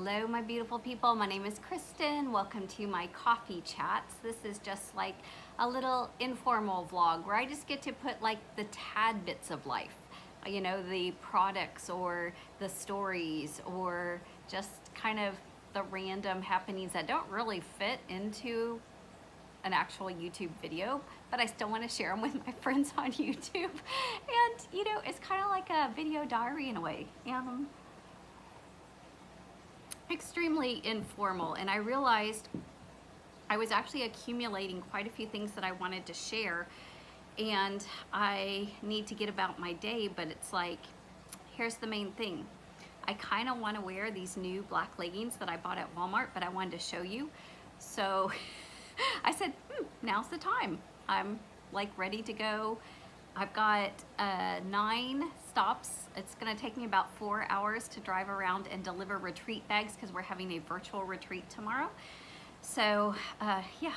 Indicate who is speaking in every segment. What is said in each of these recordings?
Speaker 1: Hello my beautiful people, my name is Kristin. Welcome to my coffee chats. This is just like a little informal vlog where I just get to put like the tad bits of life, you know, the products or the stories or just kind of the random happenings that don't really fit into an actual YouTube video, but I still want to share them with my friends on YouTube. And you know, it's kind of like a video diary in a way. Extremely informal, and I realized I was actually accumulating quite a few things that I wanted to share, and I need to get about my day, but it's like, here's the main thing. I kind of want to wear these new black leggings that I bought at Walmart, but I wanted to show you. So I said, now's the time. I'm like ready to go. I've got 9 stops. It's gonna take me about 4 hours to drive around and deliver retreat bags because we're having a virtual retreat tomorrow. So yeah,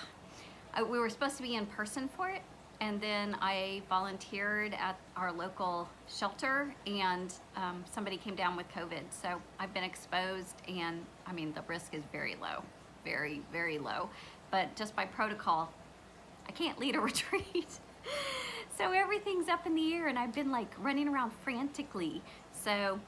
Speaker 1: we were supposed to be in person for it, and then I volunteered at our local shelter, and somebody came down with COVID. So I've been exposed, and I mean, the risk is very low, very, very low. But just by protocol, I can't lead a retreat. So everything's up in the air, and I've been like running around frantically. So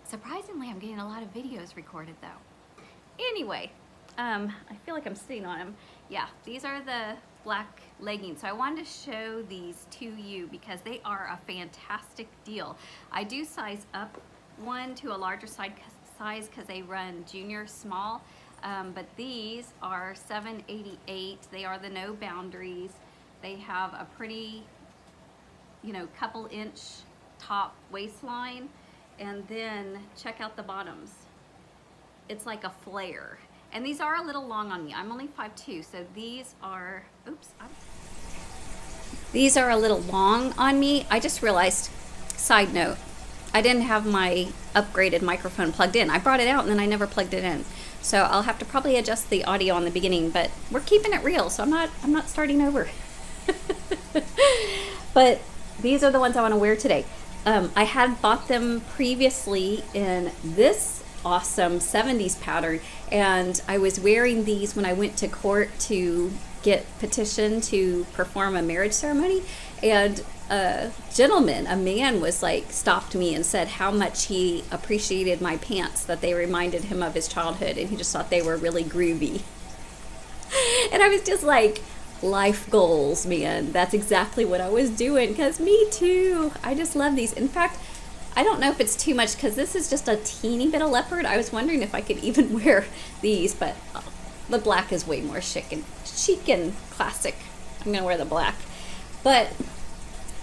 Speaker 1: surprisingly, I'm getting a lot of videos recorded though. Anyway, I feel like I'm sitting on them. Yeah, these are the black leggings. So I wanted to show these to you because they are a fantastic deal. I do size up one to a larger size because they run junior small, but these are $7.88. They are the no boundaries. They have a pretty, you know, couple inch top waistline, and then check out the bottoms. It's like a flare. And these are a little long on me. I'm only 5'2", so these are, these are a little long on me. I just realized, side note, I didn't have my upgraded microphone plugged in. I brought it out and then I never plugged it in. So I'll have to probably adjust the audio on the beginning, but we're keeping it real, so I'm not starting over. But these are the ones I want to wear today. I had bought them previously in this awesome 70s pattern, and I was wearing these when I went to court to get petitioned to perform a marriage ceremony, and a gentleman, a man, was like, stopped me and said how much he appreciated my pants, that they reminded him of his childhood, and he just thought they were really groovy. And I was just like, life goals, man. That's exactly what I was doing, because me too. I just love these. In fact, I don't know if it's too much because this is just a teeny bit of leopard. I was wondering if I could even wear these, but the black is way more chic and classic. I'm gonna wear the black. But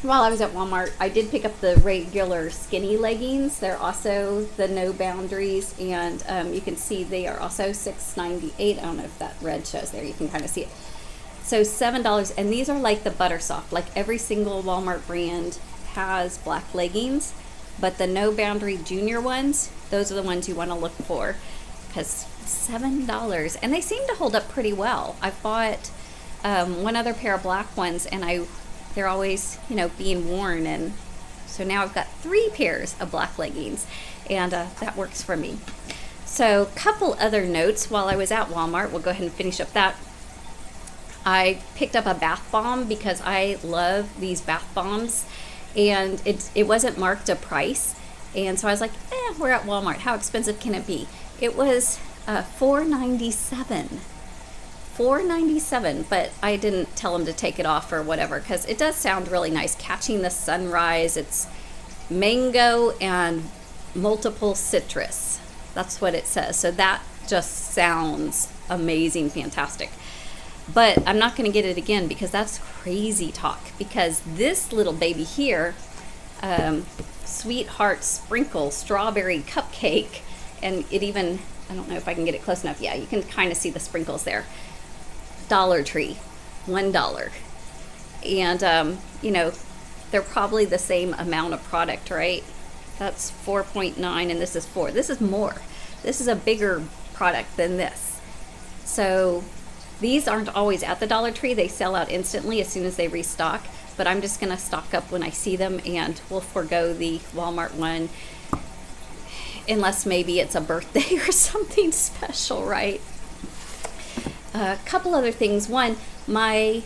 Speaker 1: while I was at Walmart, I did pick up the regular skinny leggings. They're also the no boundaries, and you can see they are also $6.98. I don't know if that red shows there. You can kind of see it. So $7, and these are like the butter soft. Like every single Walmart brand has black leggings, but the no boundary junior ones, those are the ones you want to look for, because $7, and they seem to hold up pretty well. I've bought one other pair of black ones, and they're always, you know, being worn, and so now I've got 3 pairs of black leggings, and that works for me. So a couple other notes while I was at Walmart. We'll go ahead and finish up that. I picked up a bath bomb because I love these bath bombs, and it wasn't marked a price, and so I was like, we're at Walmart, how expensive can it be? It was $4.97. $4.97, but I didn't tell them to take it off or whatever, because it does sound really nice. Catching the sunrise. It's mango and multiple citrus. That's what it says. So that just sounds amazing, fantastic. But I'm not going to get it again because that's crazy talk. Because this little baby here, Sweetheart Sprinkle Strawberry Cupcake, and it even, I don't know if I can get it close enough. Yeah, you can kind of see the sprinkles there. Dollar Tree, $1. And, you know, they're probably the same amount of product, right? That's 4.9 and this is 4. This is more. This is a bigger product than this. So these aren't always at the Dollar Tree. They sell out instantly as soon as they restock, but I'm just going to stock up when I see them, and we'll forego the Walmart one. unless maybe it's a birthday or something special, right? A couple other things. One, my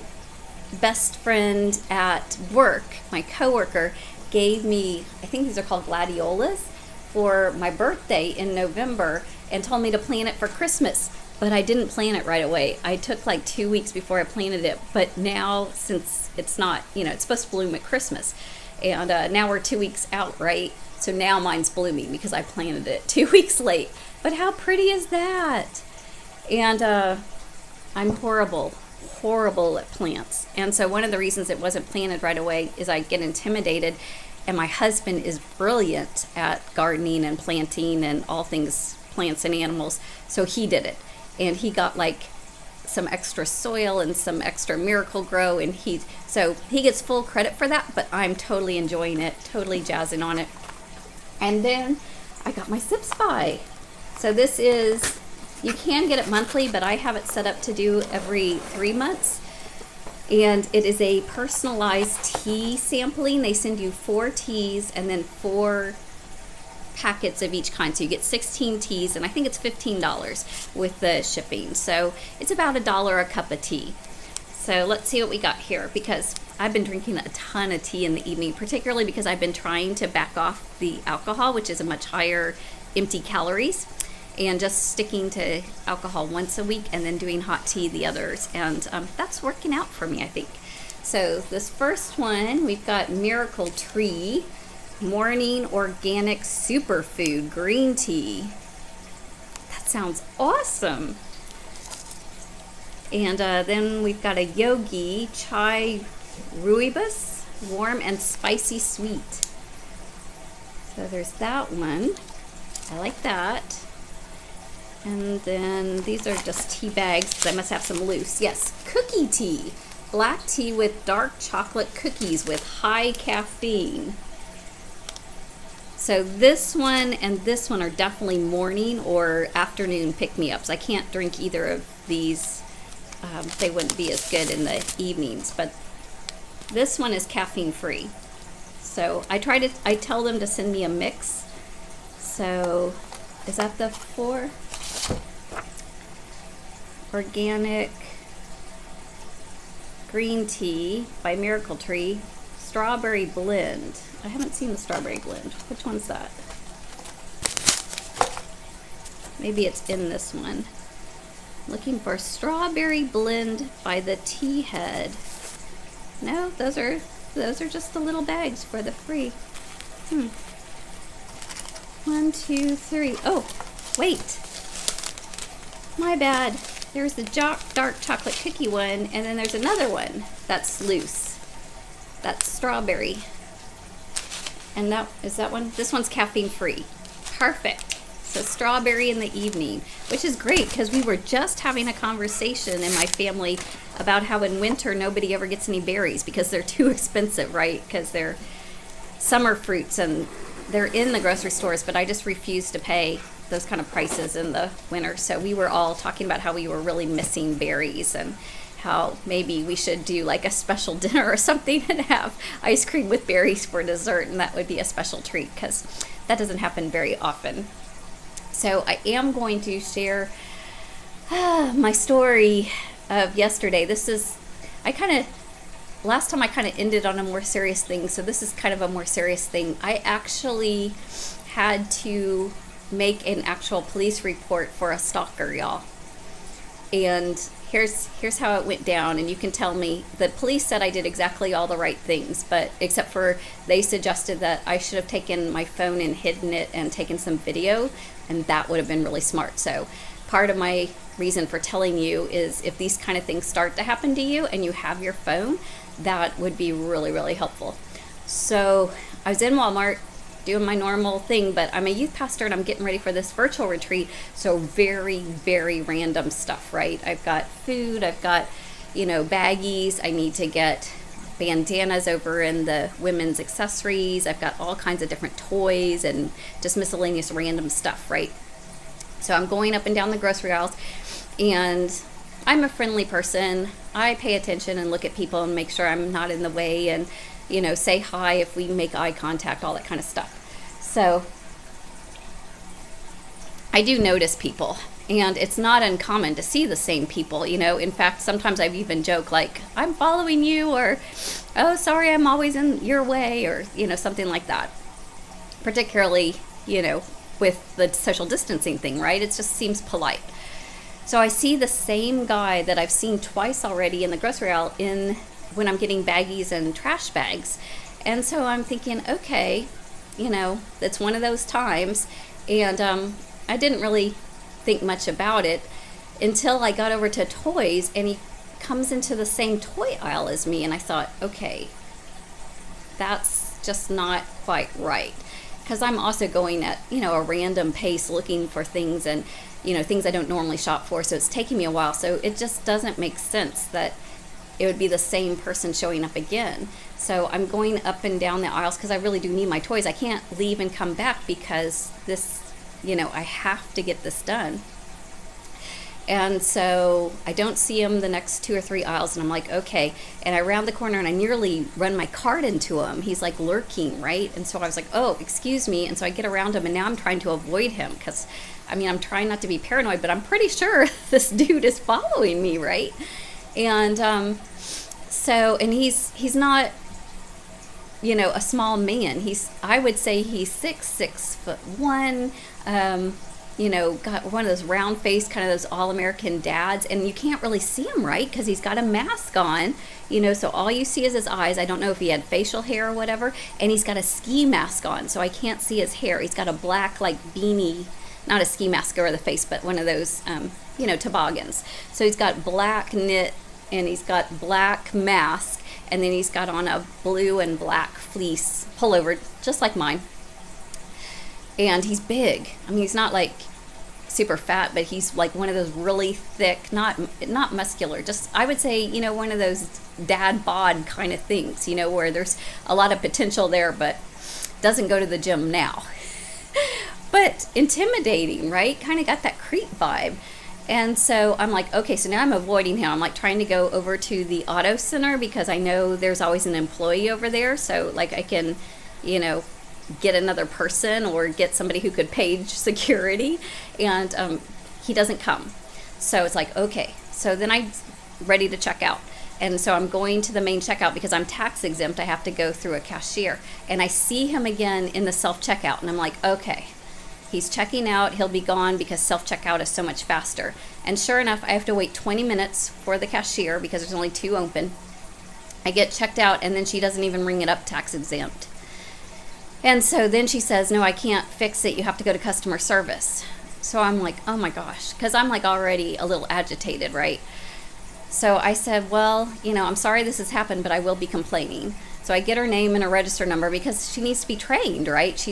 Speaker 1: best friend at work, my coworker, gave me, I think these are called gladiolas, for my birthday in November, and told me to plant it for Christmas. But I didn't plant it right away. I took like 2 weeks before I planted it. But now, since it's not, it's supposed to bloom at Christmas, and now we're 2 weeks out, right? So now mine's blooming because I planted it 2 weeks late. But how pretty is that? And I'm horrible at plants. And so one of the reasons it wasn't planted right away is I get intimidated. And my husband is brilliant at gardening and planting and all things plants and animals. So he did it. And he got like some extra soil and some extra Miracle Grow. And so he gets full credit for that, but I'm totally enjoying it, totally jazzing on it. And then I got my Zip Spy. So this is, you can get it monthly, but I have it set up to do every 3 months. And it is a personalized tea sampling. They send you 4 teas and then 4 packets of each kind. So you get 16 teas, and I think it's $15 with the shipping. So it's about $1 a cup of tea. So let's see what we got here, because I've been drinking a ton of tea in the evening, particularly because I've been trying to back off the alcohol, which is a much higher empty calories, and just sticking to alcohol once a week and then doing hot tea the others. And that's working out for me, I think. So this first one, we've got Miracle Tree Morning Organic Superfood Green Tea. That sounds awesome. And then we've got a Yogi Chai Rooibos Warm and Spicy Sweet. So there's that one. I like that. And then these are just tea bags, because I must have some loose. Yes, cookie tea. Black tea with dark chocolate cookies with high caffeine. So this one and this one are definitely morning or afternoon pick-me-ups. I can't drink either of these. They wouldn't be as good in the evenings. But this one is caffeine-free. So I tell them to send me a mix. So is that the 4? Organic green tea by Miracle Tree, strawberry blend. I haven't seen the strawberry blend. Which one's that? Maybe it's in this one. Looking for strawberry blend by the Tea Head. No, those are just the little bags for the free. 1, 2, 3. Oh, wait. My bad. There's the dark chocolate cookie one, and then there's another one that's loose. That's strawberry. And is that one? This one's caffeine free. Perfect. So strawberry in the evening, which is great, because we were just having a conversation in my family about how in winter nobody ever gets any berries because they're too expensive, right? Because they're summer fruits and they're in the grocery stores, but I just refuse to pay those kind of prices in the winter. So we were all talking about how we were really missing berries, and how maybe we should do like a special dinner or something and have ice cream with berries for dessert, and that would be a special treat, because that doesn't happen very often. So I am going to share my story of yesterday. Last time I kind of ended on a more serious thing, so this is kind of a more serious thing. I actually had to make an actual police report for a stalker, y'all. And here's how it went down, and you can tell me. The police said I did exactly all the right things, but except for they suggested that I should have taken my phone and hidden it and taken some video, and that would have been really smart. So part of my reason for telling you is if these kind of things start to happen to you and you have your phone, that would be really, really helpful. So I was in Walmart doing my normal thing, but I'm a youth pastor and I'm getting ready for this virtual retreat, so very, very random stuff, right? I've got food, I've got, baggies, I need to get bandanas over in the women's accessories, I've got all kinds of different toys and just miscellaneous random stuff, right? So I'm going up and down the grocery aisles, and I'm a friendly person. I pay attention and look at people and make sure I'm not in the way, and say hi if we make eye contact, all that kind of stuff. So I do notice people, and it's not uncommon to see the same people, you know. In fact, sometimes I've even joked like, I'm following you, or, oh, sorry, I'm always in your way, or, you know, something like that. Particularly, you know, with the social distancing thing, right? It just seems polite. So I see the same guy that I've seen twice already in the grocery aisle when I'm getting baggies and trash bags. And so I'm thinking, okay, you know, it's one of those times. And I didn't really think much about it until I got over to toys, and he comes into the same toy aisle as me. And I thought, okay, that's just not quite right. Because I'm also going at, you know, a random pace looking for things, and, you know, things I don't normally shop for. So it's taking me a while. So it just doesn't make sense that it would be the same person showing up again. So I'm going up and down the aisles because I really do need my toys. I can't leave and come back because this, you know, I have to get this done. And so I don't see him the next 2 or 3 aisles, and I'm like, okay. And I round the corner, and I nearly run my cart into him. He's like lurking, right? And so I was like, oh, excuse me. And so I get around him, and now I'm trying to avoid him because, I mean, I'm trying not to be paranoid, but I'm pretty sure this dude is following me, right? And and he's not, you know, a small man. I would say he's 6'1", you know, got one of those round face, kind of those all-American dads, and you can't really see him, right? Because he's got a mask on, you know, so all you see is his eyes. I don't know if he had facial hair or whatever, and he's got a ski mask on, so I can't see his hair. He's got a black, like, beanie, not a ski mask over the face, but one of those, you know, toboggans. So he's got black knit, and he's got black mask, and then he's got on a blue and black fleece pullover, just like mine. And he's big. I mean, he's not like super fat, but he's like one of those really thick, not muscular, just, I would say, you know, one of those dad bod kind of things, you know, where there's a lot of potential there, but doesn't go to the gym now. But intimidating, right? Kind of got that creep vibe. And so I'm like, okay, so now I'm avoiding him. I'm like trying to go over to the auto center because I know there's always an employee over there. So like I can, you know, get another person or get somebody who could page security, and he doesn't come. So it's like, okay, so then I'm ready to check out. And so I'm going to the main checkout because I'm tax exempt. I have to go through a cashier, and I see him again in the self-checkout, and I'm like, okay, he's checking out. He'll be gone because self-checkout is so much faster. And sure enough, I have to wait 20 minutes for the cashier because there's only 2 open. I get checked out, and then she doesn't even ring it up tax exempt. And so then she says, no, I can't fix it. You have to go to customer service. So I'm like, oh my gosh, because I'm like already a little agitated, right? So I said, well, you know, I'm sorry this has happened, but I will be complaining. So I get her name and her register number because she needs to be trained, right?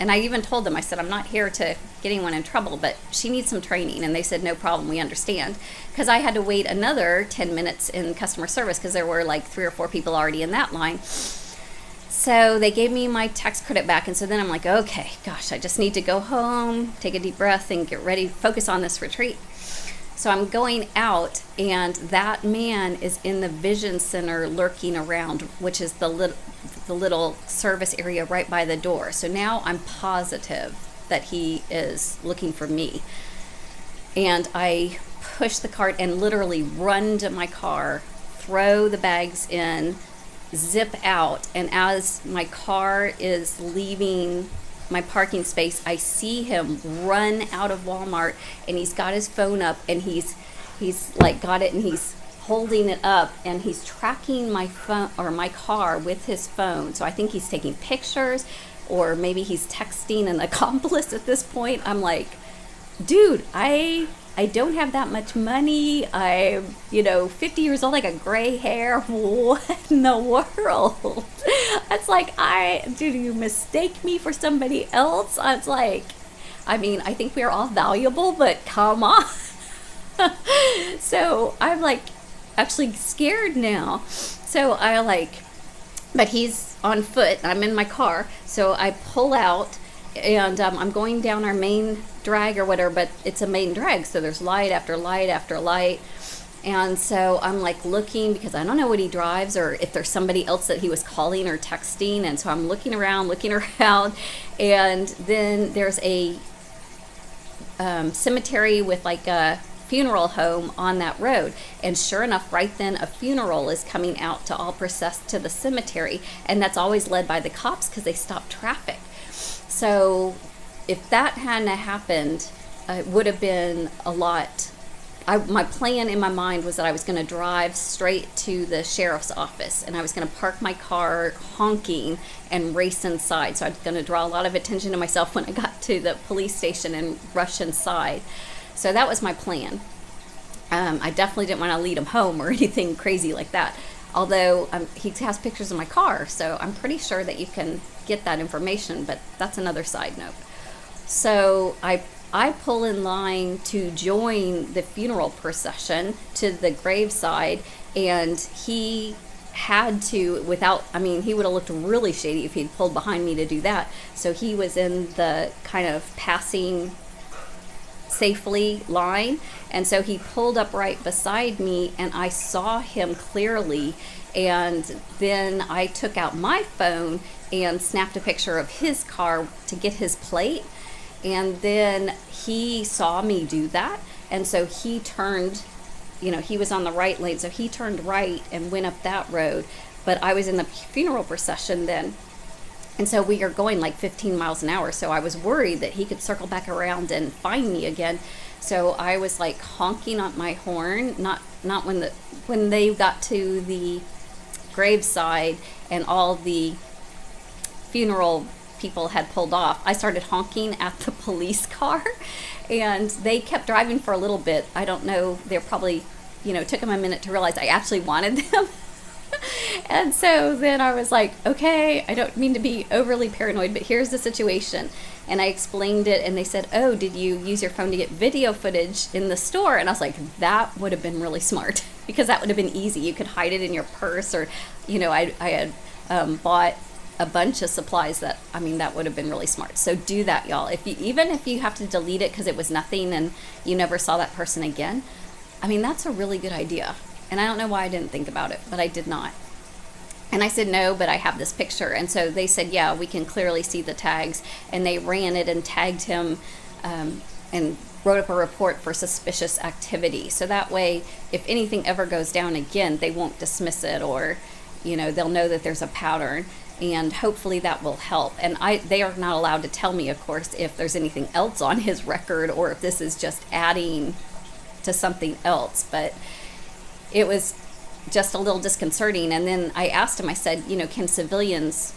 Speaker 1: And I even told them, I said, I'm not here to get anyone in trouble, but she needs some training. And they said, no problem, we understand. Because I had to wait another 10 minutes in customer service because there were like 3 or 4 people already in that line. So they gave me my tax credit back, and so then I'm like, okay, gosh, I just need to go home, take a deep breath, and get ready, focus on this retreat. So I'm going out, and that man is in the vision center lurking around, which is the little service area right by the door. So now I'm positive that he is looking for me. And I push the cart and literally run to my car, throw the bags in, zip out, and as my car is leaving my parking space, I see him run out of Walmart, and he's got his phone up, and he's like got it, and he's holding it up, and he's tracking my phone or my car with his phone. So I think he's taking pictures, or maybe he's texting an accomplice at this point. I'm like, dude, I don't have that much money. I'm, 50 years old. I got gray hair. What in the world? It's like, do you mistake me for somebody else? It's like, I think we're all valuable, but come on. So I'm like actually scared now. So but he's on foot. I'm in my car. So I pull out, and I'm going down our main drag or whatever, but it's a main drag, so there's light after light after light. And so I'm like looking, because I don't know what he drives or if there's somebody else that he was calling or texting. And so I'm looking around, and then there's a cemetery with like a funeral home on that road. And sure enough, right then a funeral is coming out to all process to the cemetery, and that's always led by the cops because they stop traffic. So if that hadn't happened, it would have been a lot. My plan in my mind was that I was going to drive straight to the sheriff's office, and I was going to park my car honking and race inside. So I was going to draw a lot of attention to myself when I got to the police station and rush inside. So that was my plan. I definitely didn't want to lead him home or anything crazy like that. Although he has pictures of my car, so I'm pretty sure that you can get that information, but that's another side note. So I pull in line to join the funeral procession to the graveside, and he had to, he would have looked really shady if he'd pulled behind me to do that. So he was in the kind of passing safely line, and so he pulled up right beside me, and I saw him clearly. And then I took out my phone and snapped a picture of his car to get his plate. And then he saw me do that, and so he turned, he was on the right lane, so he turned right and went up that road. But I was in the funeral procession then, and so we are going like 15 miles an hour, so I was worried that he could circle back around and find me again. So I was like honking on my horn, not when they got to the graveside and all the funeral people had pulled off. I started honking at the police car, and they kept driving for a little bit. I don't know, they're probably, it took them a minute to realize I actually wanted them. And so then I was like, okay, I don't mean to be overly paranoid, but here's the situation. And I explained it, and they said, oh, did you use your phone to get video footage in the store? And I was like, that would have been really smart, because that would have been easy. You could hide it in your purse, or, I had bought a bunch of supplies that would have been really smart. So do that, y'all. Even if you have to delete it because it was nothing and you never saw that person again, that's a really good idea. And I don't know why I didn't think about it, but I did not. And I said, no, but I have this picture. And so they said, yeah, we can clearly see the tags. And they ran it and tagged him and wrote up a report for suspicious activity. So that way, if anything ever goes down again, they won't dismiss it, or, they'll know that there's a pattern. And hopefully that will help. And they are not allowed to tell me, of course, if there's anything else on his record or if this is just adding to something else. But it was just a little disconcerting. And then I asked him, I said, can civilians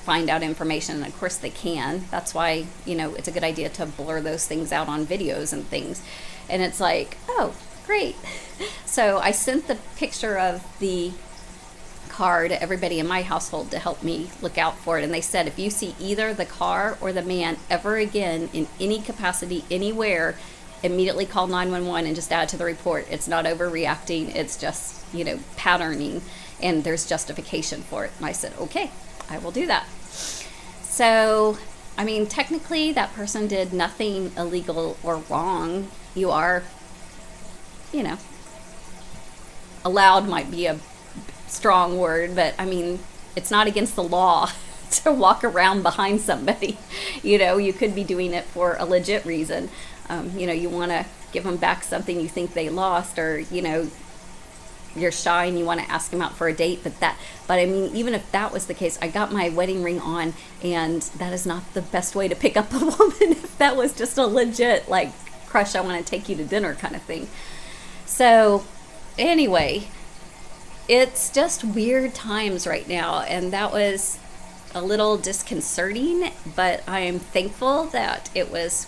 Speaker 1: find out information? And of course they can. That's why, it's a good idea to blur those things out on videos and things. And it's like, oh, great. So I sent the picture of the car to everybody in my household to help me look out for it. And they said, if you see either the car or the man ever again in any capacity anywhere, immediately call 911 and just add to the report. It's not overreacting. It's just, patterning, and there's justification for it. And I said, okay, I will do that. So, technically that person did nothing illegal or wrong. You are, allowed might be a strong word, but it's not against the law to walk around behind somebody. You could be doing it for a legit reason. You want to give them back something you think they lost, or you're shy and you want to ask them out for a date. But even if that was the case, I got my wedding ring on, and that is not the best way to pick up a woman. If that was just a legit like crush, I want to take you to dinner kind of thing. So anyway, it's just weird times right now, and that was a little disconcerting, but I am thankful that it was,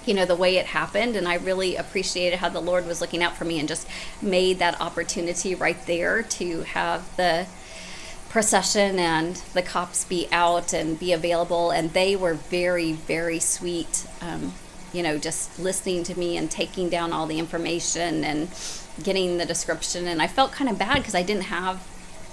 Speaker 1: the way it happened, and I really appreciated how the Lord was looking out for me and just made that opportunity right there to have the procession and the cops be out and be available. And they were very, very sweet, just listening to me and taking down all the information and getting the description. And I felt kind of bad because I didn't have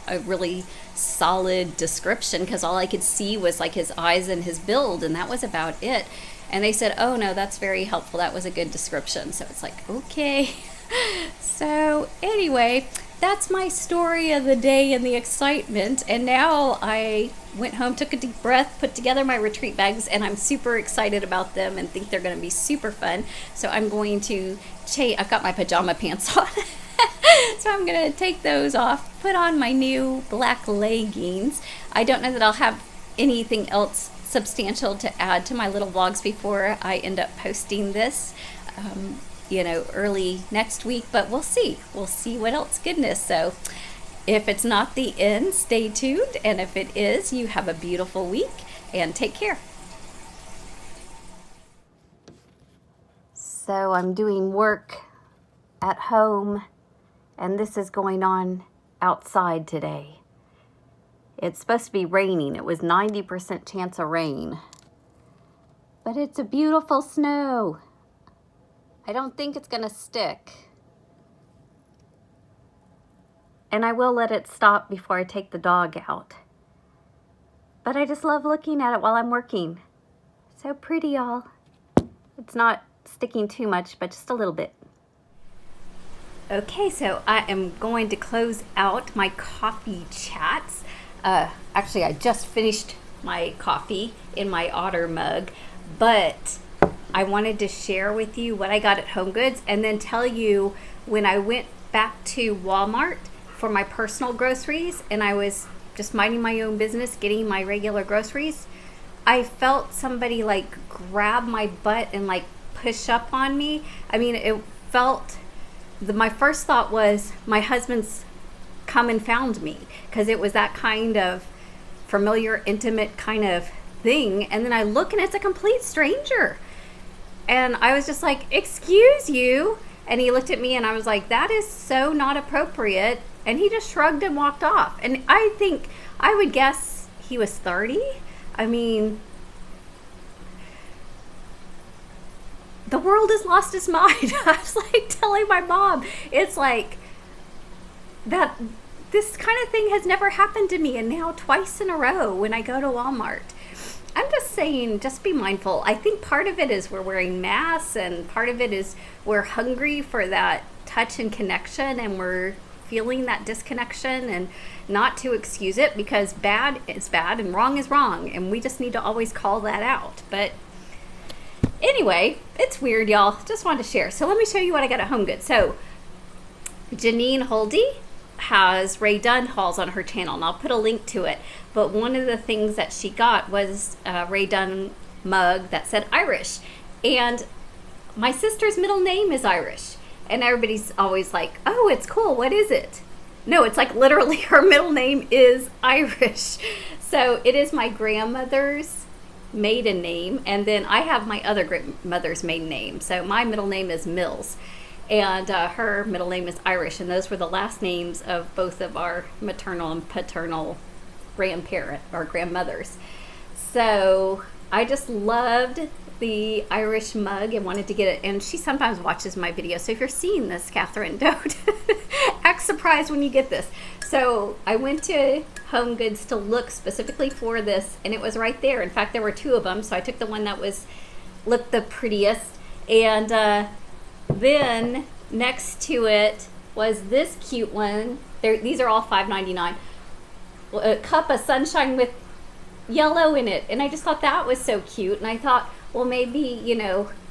Speaker 1: a really solid description, because all I could see was like his eyes and his build, and that was about it. And they said, oh no, that's very helpful, that was a good description. So it's like, okay. So anyway, that's my story of the day and the excitement. And now I went home, took a deep breath, put together my retreat bags, and I'm super excited about them and think they're going to be super fun. So I'm going to I've got my pajama pants on. So I'm going to take those off, put on my new black leggings. I don't know that I'll have anything else substantial to add to my little vlogs before I end up posting this. Early next week, but we'll see what else goodness. So if it's not the end, stay tuned, and if it is, you have a beautiful week and take care. So I'm doing work at home, and this is going on outside today. It's supposed to be raining. It was 90% chance of rain, but it's a beautiful snow. I don't think it's gonna stick. And I will let it stop before I take the dog out. But I just love looking at it while I'm working. So pretty, y'all. It's not sticking too much, but just a little bit. Okay, so I am going to close out my coffee chats. Actually, I just finished my coffee in my otter mug, but I wanted to share with you what I got at HomeGoods and then tell you when I went back to Walmart for my personal groceries and I was just minding my own business, getting my regular groceries, I felt somebody like grab my butt and like push up on me. I mean, it felt, my first thought was my husband's come and found me, because it was that kind of familiar, intimate kind of thing. And then I look and it's a complete stranger. And I was just like, excuse you. And he looked at me and I was like, that is so not appropriate. And he just shrugged and walked off. And I would guess he was 30. I mean, the world has lost its mind. I was like telling my mom, it's like that this kind of thing has never happened to me. And now twice in a row when I go to Walmart. I'm just saying, just be mindful. I think part of it is we're wearing masks, and part of it is we're hungry for that touch and connection, and we're feeling that disconnection, and not to excuse it, because bad is bad and wrong is wrong, and we just need to always call that out. But anyway, it's weird, y'all. Just wanted to share. So let me show you what I got at HomeGoods. So Janine Holdy has Rae Dunn hauls on her channel, and I'll put a link to it. But one of the things that she got was a Rae Dunn mug that said Irish. And my sister's middle name is Irish. And everybody's always like, oh, it's cool. What is it? No, it's like literally her middle name is Irish. So it is my grandmother's maiden name. And then I have my other grandmother's maiden name. So my middle name is Mills. And her middle name is Irish. And those were the last names of both of our maternal and paternal grandmothers. So I just loved the Irish mug and wanted to get it. And she sometimes watches my videos. So if you're seeing this, Catherine, don't act surprised when you get this. So I went to HomeGoods to look specifically for this, and it was right there. In fact, there were two of them. So I took the one that looked the prettiest. And then next to it was this cute one. These are all $5.99. A cup of sunshine with yellow in it, and I just thought that was so cute. And I thought, well, maybe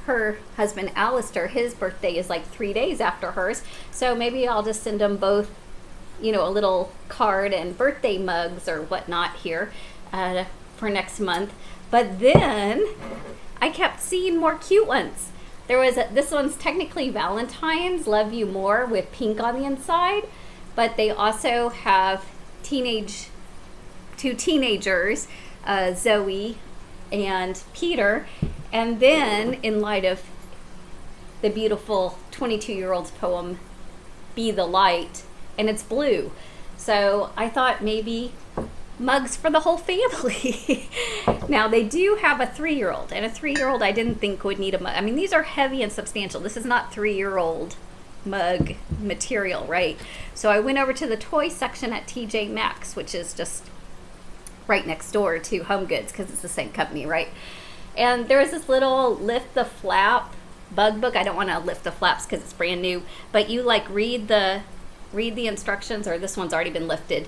Speaker 1: her husband Alistair, his birthday is like 3 days after hers, so maybe I'll just send them both a little card and birthday mugs or whatnot here for next month. But then I kept seeing more cute ones. There was this one's technically Valentine's, Love You More, with pink on the inside, but they also have two teenagers, Zoe and Peter. And then in light of the beautiful 22-year-old's poem, Be the Light, and it's blue. So I thought maybe mugs for the whole family. Now they do have a 3-year-old, and a 3-year-old I didn't think would need a mug. I mean, these are heavy and substantial. This is not 3-year-old mug material, right? So I went over to the toy section at TJ Maxx, which is just right next door to HomeGoods because it's the same company, right? And there was this little lift the flap bug book. I don't want to lift the flaps because it's brand new, but you like read the read the instructions, or this one's already been lifted.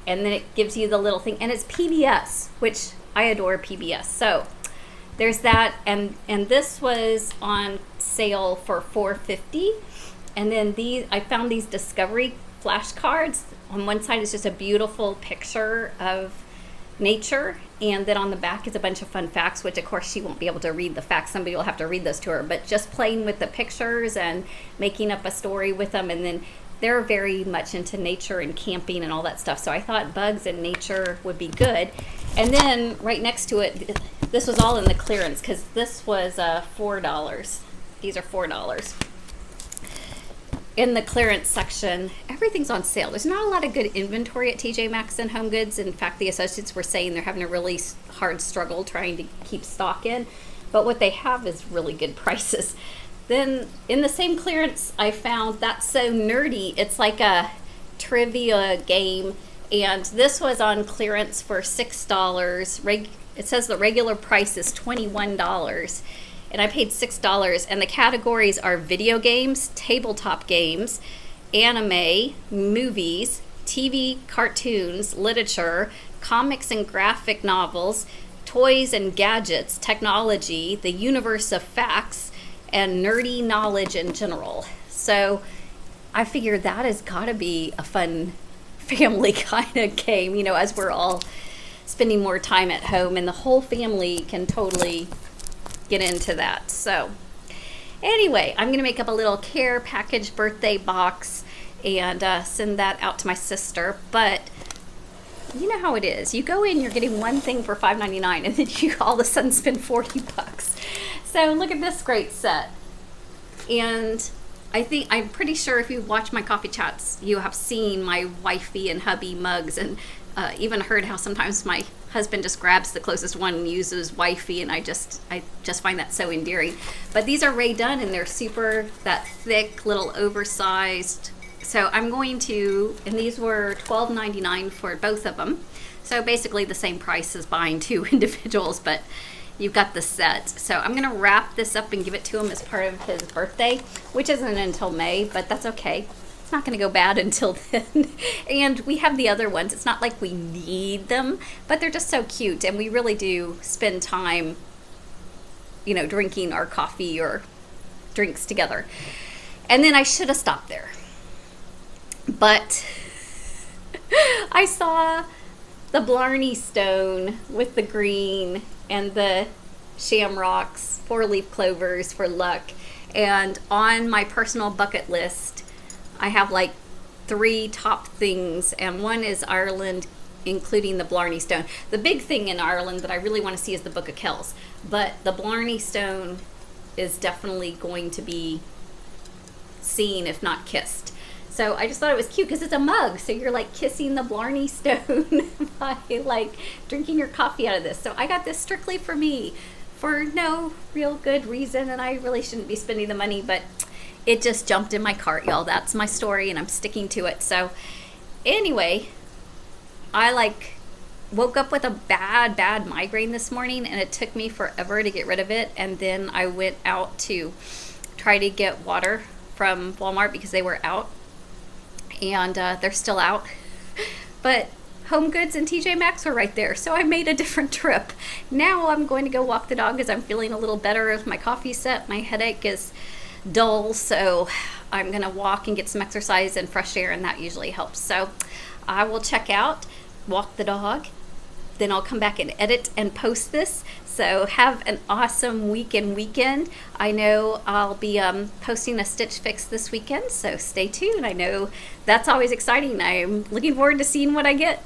Speaker 1: And then it gives you the little thing, and it's PBS, which I adore PBS. So there's that, and this was on sale for $4.50. And then I found these Discovery flashcards. On one side is just a beautiful picture of nature, and then on the back is a bunch of fun facts, which of course she won't be able to read the facts. Somebody will have to read those to her, but just playing with the pictures and making up a story with them. And then they're very much into nature and camping and all that stuff, so I thought bugs and nature would be good. And then right next to it, this was all in the clearance, because this was $4. These are $4 in the clearance section. Everything's on sale. There's not a lot of good inventory at TJ Maxx and Home Goods. In fact, the associates were saying they're having a really hard struggle trying to keep stock in, but what they have is really good prices. Then in the same clearance, I found That's So Nerdy. It's like a trivia game, and this was on clearance for $6. It says the regular price is $21, and I paid $6. And the categories are video games, tabletop games, anime, movies, TV, cartoons, literature, comics and graphic novels, toys and gadgets, technology, the universe of facts, and nerdy knowledge in general. So I figured that has got to be a fun family kind of game, as we're all spending more time at home, and the whole family can totally get into that. So anyway, I'm going to make up a little care package birthday box and send that out to my sister. But you know how it is. You go in, you're getting one thing for $5.99, and then you all of a sudden spend $40. So look at this great set. And I'm pretty sure if you watch my coffee chats, you have seen my wifey and hubby mugs, and even heard how sometimes my husband just grabs the closest one and uses wifey, and I just find that so endearing. But these are Rae Dunn, and they're super, that thick, little oversized. So I'm going to, and these were $12.99 for both of them. So basically the same price as buying two individuals, but you've got the set. So I'm going to wrap this up and give it to him as part of his birthday, which isn't until May, but that's okay. It's not going to go bad until then. And we have the other ones. It's not like we need them, but they're just so cute, and we really do spend time, drinking our coffee or drinks together. And then I should have stopped there, but I saw the Blarney Stone with the green and the shamrocks, 4-leaf clovers for luck. And on my personal bucket list, I have like 3 top things, and one is Ireland, including the Blarney Stone. The big thing in Ireland that I really want to see is the Book of Kells, but the Blarney Stone is definitely going to be seen, if not kissed. So I just thought it was cute because it's a mug, so you're like kissing the Blarney Stone by like drinking your coffee out of this. So I got this strictly for me, for no real good reason, and I really shouldn't be spending the money, but it just jumped in my cart, y'all. That's my story, and I'm sticking to it. So anyway, I woke up with a bad migraine this morning, and it took me forever to get rid of it. And then I went out to try to get water from Walmart because they were out, and they're still out. But Home Goods and TJ Maxx were right there, so I made a different trip. Now I'm going to go walk the dog as I'm feeling a little better with my coffee set. My headache is dull, so I'm gonna walk and get some exercise and fresh air, and that usually helps. So I will check out, walk the dog, then I'll come back and edit and post this. So have an awesome weekend. I know I'll be posting a Stitch Fix this weekend, so stay tuned. I know that's always exciting. I'm looking forward to seeing what I get.